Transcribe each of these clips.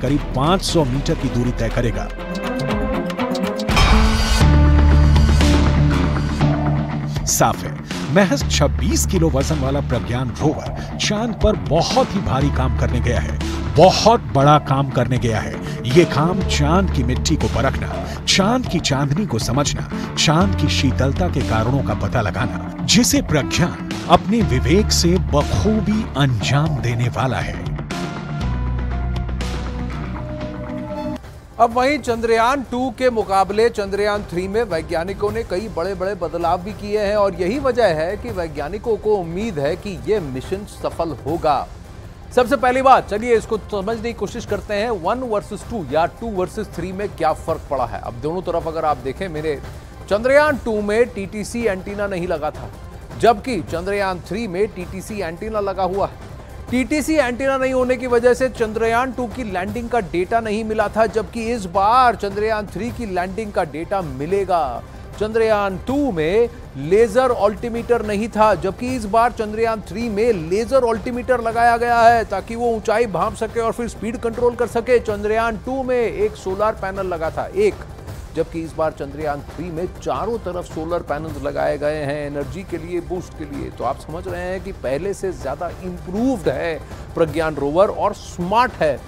करीब 500 मीटर की दूरी तय करेगा। साफ है, महज 26 किलो वजन वाला प्रज्ञान रोवर चांद पर बहुत ही भारी काम करने गया है, बहुत बड़ा काम करने गया है। ये काम चांद की मिट्टी को परखना, चांद की चांदनी को समझना, चांद की शीतलता के कारणों का पता लगाना, जिसे प्रज्ञान अपने विवेक से बखूबी अंजाम देने वाला है। अब वहीं चंद्रयान 2 के मुकाबले चंद्रयान 3 में वैज्ञानिकों ने कई बड़े बड़े बदलाव भी किए हैं और यही वजह है कि वैज्ञानिकों को उम्मीद है कि यह मिशन सफल होगा। सबसे पहली बात, चलिए इसको समझने की कोशिश करते हैं 1 वर्सेस 2 या 2 वर्सेस 3 में क्या फर्क पड़ा है। अब दोनों तरफ अगर आप देखें, मेरे चंद्रयान 2 में टीटीसी एंटीना नहीं लगा था, जबकि चंद्रयान 3 में टीटीसी एंटीना लगा हुआ है। टीटीसी एंटीना नहीं होने की वजह से चंद्रयान 2 की लैंडिंग का डेटा नहीं मिला था, जबकि इस बार चंद्रयान 3 की लैंडिंग का डेटा मिलेगा। चंद्रयान 2 में लेजर ऑल्टीमीटर नहीं था, जबकि इस बार चंद्रयान 3 में लेजर ऑल्टीमीटर लगाया गया है ताकि वो ऊंचाई भांप सके और फिर स्पीड कंट्रोल कर सके। चंद्रयान 2 में एक सोलर पैनल लगा था, जबकि इस बार चंद्रयान 3 में चारों तरफ सोलर पैनल्स लगाए गए हैं एनर्जी के लिए, बूस्ट के लिए। तो आप समझ रहे हैं कि पहले से ज्यादा इंप्रूव्ड है प्रज्ञान रोवर और स्मार्ट है।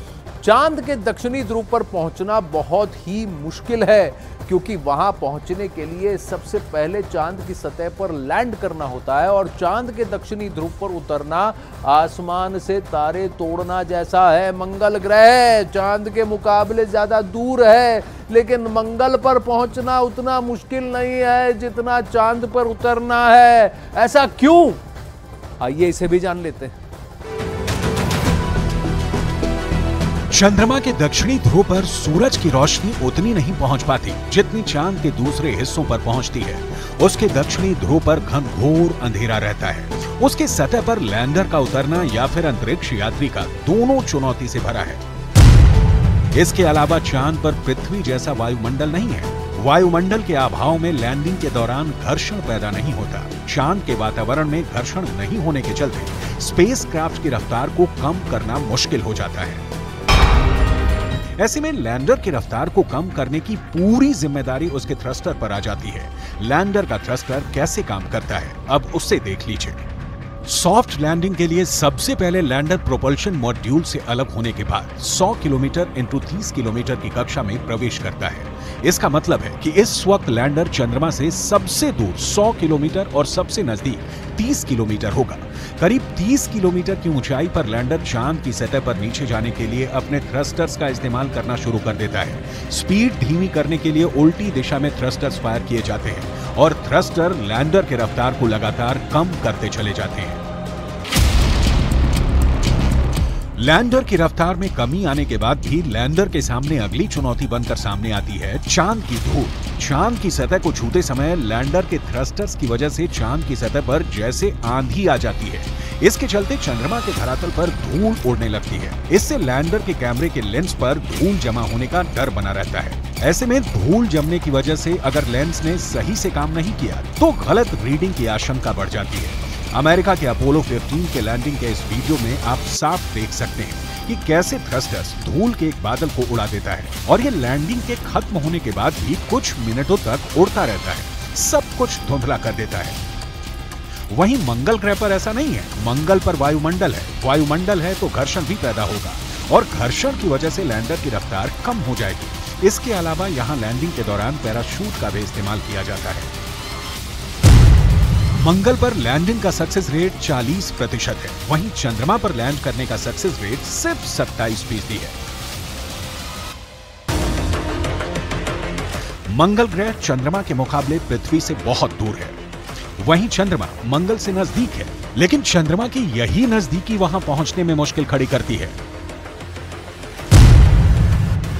चांद के दक्षिणी ध्रुव पर पहुंचना बहुत ही मुश्किल है, क्योंकि वहां पहुंचने के लिए सबसे पहले चांद की सतह पर लैंड करना होता है और चांद के दक्षिणी ध्रुव पर उतरना आसमान से तारे तोड़ना जैसा है। मंगल ग्रह चांद के मुकाबले ज्यादा दूर है, लेकिन मंगल पर पहुंचना उतना मुश्किल नहीं है जितना चांद पर उतरना है। ऐसा क्यों? आइए इसे भी जान लेते हैं। चंद्रमा के दक्षिणी ध्रुव पर सूरज की रोशनी उतनी नहीं पहुंच पाती जितनी चांद के दूसरे हिस्सों पर पहुंचती है। उसके दक्षिणी ध्रुव पर घनघोर अंधेरा रहता है। उसके सतह पर लैंडर का उतरना या फिर अंतरिक्ष यात्री का, दोनों चुनौती से भरा है। इसके अलावा चांद पर पृथ्वी जैसा वायुमंडल नहीं है। वायुमंडल के अभाव में लैंडिंग के दौरान घर्षण पैदा नहीं होता। चांद के वातावरण में घर्षण नहीं होने के चलते स्पेसक्राफ्ट की रफ्तार को कम करना मुश्किल हो जाता है। ऐसे में लैंडर की रफ्तार को कम करने की पूरी जिम्मेदारी उसके थ्रस्टर पर आ जाती है। लैंडर का थ्रस्टर कैसे काम करता है, अब उससे देख लीजिए। सॉफ्ट लैंडिंग के लिए सबसे पहले लैंडर प्रोपल्शन मॉड्यूल से अलग होने के बाद 100 किलोमीटर इंटू 30 किलोमीटर की कक्षा में प्रवेश करता है। इसका मतलब है कि इस वक्त लैंडर चंद्रमा से सबसे दूर 100 किलोमीटर और सबसे नजदीक 30 किलोमीटर होगा। करीब 30 किलोमीटर की ऊंचाई पर लैंडर चांद की सतह पर नीचे जाने के लिए अपने थ्रस्टर्स का इस्तेमाल करना शुरू कर देता है। स्पीड धीमी करने के लिए उल्टी दिशा में थ्रस्टर्स फायर किए जाते हैं और थ्रस्टर लैंडर के रफ्तार को लगातार कम करते चले जाते हैं। लैंडर की रफ्तार में कमी आने के बाद भी लैंडर के सामने अगली चुनौती बनकर सामने आती है चांद की धूल। चांद की सतह को छूते समय लैंडर के थ्रस्टर्स की वजह से चांद की सतह पर जैसे आंधी आ जाती है। इसके चलते चंद्रमा के धरातल पर धूल उड़ने लगती है। इससे लैंडर के कैमरे के लेंस पर धूल जमा होने का डर बना रहता है। ऐसे में धूल जमने की वजह से अगर लेंस ने सही से काम नहीं किया तो गलत रीडिंग की आशंका बढ़ जाती है। अमेरिका के अपोलो 15 के लैंडिंग के इस वीडियो में आप साफ देख सकते हैं कि कैसे थ्रस्टर्स धूल के एक बादल को उड़ा देता है और ये लैंडिंग के खत्म होने के बाद भी कुछ मिनटों तक उड़ता रहता है, सब कुछ धुंधला कर देता है। वहीं मंगल ग्रह पर ऐसा नहीं है। मंगल पर वायुमंडल है तो घर्षण भी पैदा होगा और घर्षण की वजह से लैंडर की रफ्तार कम हो जाएगी। इसके अलावा यहाँ लैंडिंग के दौरान पैराशूट का भी इस्तेमाल किया जाता है। मंगल पर लैंडिंग का सक्सेस रेट 40% है, वहीं चंद्रमा पर लैंड करने का सक्सेस रेट सिर्फ 27% है। मंगल ग्रह चंद्रमा के मुकाबले पृथ्वी से बहुत दूर है, वहीं चंद्रमा मंगल से नजदीक है, लेकिन चंद्रमा की यही नजदीकी वहां पहुंचने में मुश्किल खड़ी करती है।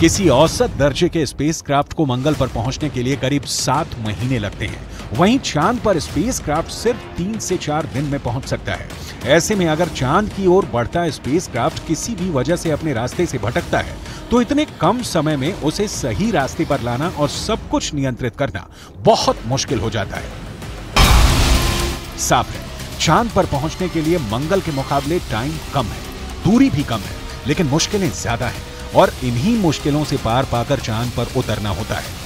किसी औसत दर्जे के स्पेसक्राफ्ट को मंगल पर पहुंचने के लिए करीब 7 महीने लगते हैं, वहीं चांद पर स्पेसक्राफ्ट सिर्फ 3 से 4 दिन में पहुंच सकता है। ऐसे में अगर चांद की ओर बढ़ता स्पेसक्राफ्ट किसी भी वजह से अपने रास्ते से भटकता है तो इतने कम समय में उसे सही रास्ते पर लाना और सब कुछ नियंत्रित करना बहुत मुश्किल हो जाता है। साफ है, चांद पर पहुंचने के लिए मंगल के मुकाबले टाइम कम है, दूरी भी कम है, लेकिन मुश्किलें ज्यादा हैं। और इन्हीं मुश्किलों से पार पाकर चांद पर उतरना होता है।